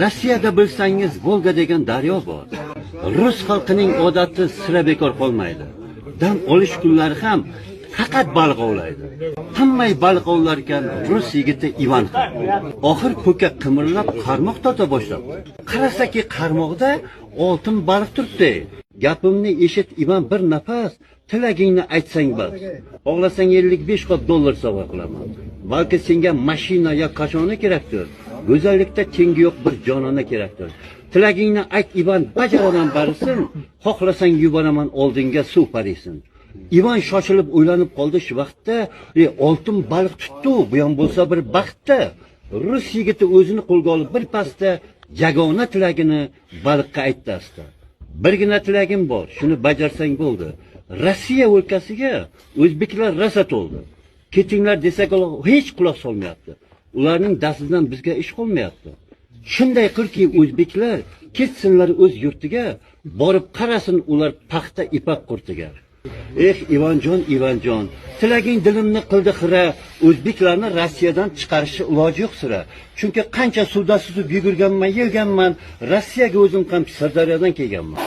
Rossiyada bilsangiz Volga degan daryo bor. Rus xalqining odati sira bekor qolmaydi. Dam olish kunlari ham faqat baliq ovlaydi. Hammay baliq ovlar ekan, rus yigiti Ivan ham. Oxir ko'ka qimirlab qarmoq torta boshladi. Qarasaki qarmoqda oltin baliq turibdi. Gapimni eshit Ivan, bir nafas tilagingni aytsang bas. Xohlasang 55 qop dollar sovg'a qilaman. Balki senga mashina yo qachoni kerakdir. Go'zallikda tengi yo'q bir jonona kerakdir. Tilagingni ayt Ivan, bajaraman barisin. Xohlasang yuboraman oldinga suv parisin. Ivan shoshilib o'ylanib qoldi shu vaqtda, oltin baliq tutdi, bu ham bo'lsa bir baxtda. Rus yigiti o'zini qo'lga olib bir pasda yagona tilagini baliqqa aytdi asta. Birgina tilagim bor, shuni bajarsang bo'ldi. Rossiya o'lkasiga o'zbeklar rosa to'ldi. Ketinglar desak hech quloq solmayapti. Ularning dastidan bizga ish qolmayapti. Shunday qilki o'zbeklar ketsinlar o'z yurtiga, borib qarasin ular paxta ipak qurtiga. Ivanjon, tilaging dilimni qildi xira, o'zbeklarni Rossiyadan chiqarishi iloji yo'q sira. Chunki qancha suvda suzib yugurganman, yelganman, Rossiyaga o'zim ham Sirdaryodan kelganman.